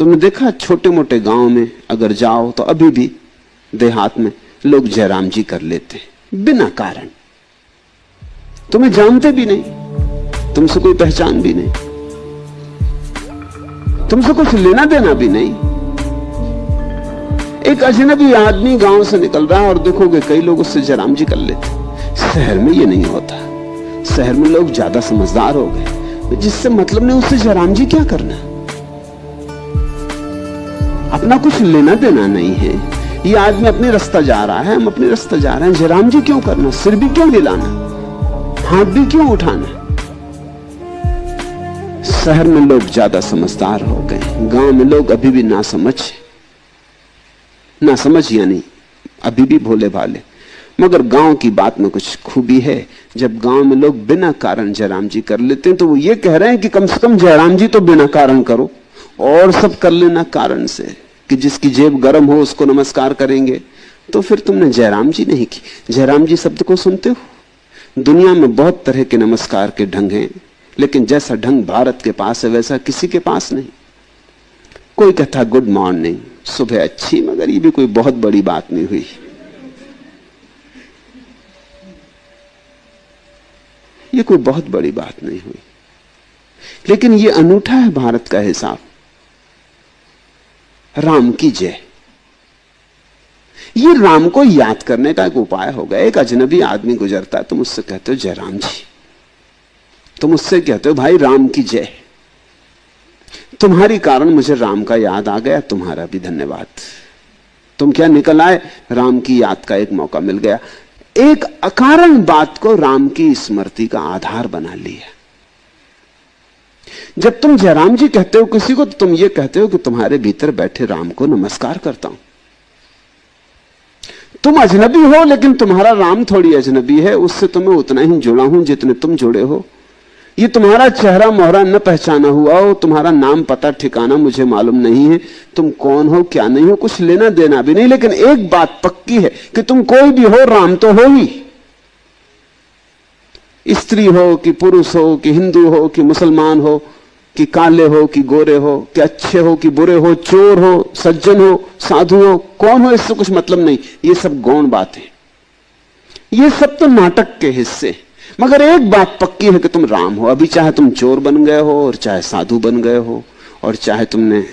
तुमने देखा छोटे मोटे गांव में अगर जाओ तो अभी भी देहात में लोग जयराम जी कर लेते हैं बिना कारण। तुम्हें जानते भी नहीं, तुमसे कोई पहचान भी नहीं, तुमसे कुछ लेना देना भी नहीं। एक अजनबी आदमी गांव से निकल रहा है और देखोगे कई लोग उससे जयराम जी कर लेते। शहर में ये नहीं होता। शहर में लोग ज्यादा समझदार हो गए, जिससे मतलब नहीं उससे जयराम जी क्या करना, अपना कुछ लेना देना नहीं है। ये आदमी अपने रास्ता जा रहा है, हम अपने रास्ता जा रहे हैं, जयराम जी क्यों करना, सिर भी क्यों हिलाना, हाथ भी क्यों उठाना। शहर में लोग ज्यादा समझदार हो गए, गांव में लोग अभी भी ना समझ यानी अभी भी भोले भाले। मगर गांव की बात में कुछ खूबी है। जब गांव में लोग बिना कारण जयराम जी कर लेते हैं तो वो ये कह रहे हैं कि कम से कम जयराम जी तो बिना कारण करो, और सब कर लेना कारण से, कि जिसकी जेब गर्म हो उसको नमस्कार करेंगे। तो फिर तुमने जयराम जी नहीं की। जयराम जी शब्द को सुनते हो? दुनिया में बहुत तरह के नमस्कार के ढंग हैं, लेकिन जैसा ढंग भारत के पास है वैसा किसी के पास नहीं। कोई कहता गुड मॉर्निंग, सुबह अच्छी, मगर ये भी कोई बहुत बड़ी बात नहीं हुई। ये कोई बहुत बड़ी बात नहीं हुई, लेकिन ये अनूठा है भारत का हिसाब। राम की जय, ये राम को याद करने का एक उपाय होगा। एक अजनबी आदमी गुजरता है, तुम उससे कहते हो जय राम जी, तुम उससे कहते हो भाई राम की जय। तुम्हारी कारण मुझे राम का याद आ गया, तुम्हारा भी धन्यवाद। तुम क्या निकल आए, राम की याद का एक मौका मिल गया। एक अकारण बात को राम की स्मृति का आधार बना लिया। जब तुम जयराम जी कहते हो किसी को, तो तुम ये कहते हो कि तुम्हारे भीतर बैठे राम को नमस्कार करता हूं। तुम अजनबी हो, लेकिन तुम्हारा राम थोड़ी अजनबी है, उससे तुम्हें उतना ही जुड़ा हूं जितने तुम जुड़े हो। ये तुम्हारा चेहरा मोहरा न पहचाना हुआ हो, तुम्हारा नाम पता ठिकाना मुझे मालूम नहीं है, तुम कौन हो क्या नहीं हो कुछ लेना देना भी नहीं। लेकिन एक बात पक्की है कि तुम कोई भी हो, राम तो हो ही। स्त्री हो कि पुरुष हो कि हिंदू हो कि मुसलमान हो कि काले हो कि गोरे हो कि अच्छे हो कि बुरे हो, चोर हो सज्जन हो साधु हो, कौन हो इससे कुछ मतलब नहीं। ये सब गौण बात है, ये सब तो नाटक के हिस्से। मगर एक बात पक्की है कि तुम राम हो। अभी चाहे तुम चोर बन गए हो और चाहे साधु बन गए हो, और चाहे तुमने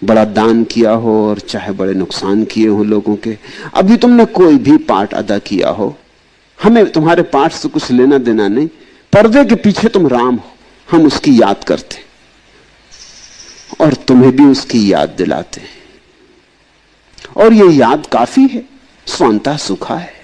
बड़ा दान किया हो और चाहे बड़े नुकसान किए हो लोगों के, अभी तुमने कोई भी पार्ट अदा किया हो, हमें तुम्हारे पार्ट से कुछ लेना देना नहीं। पर्दे के पीछे तुम राम हो, हम उसकी याद करते और तुम्हें भी उसकी याद दिलाते, और ये याद काफी है, स्वांता सुखा है।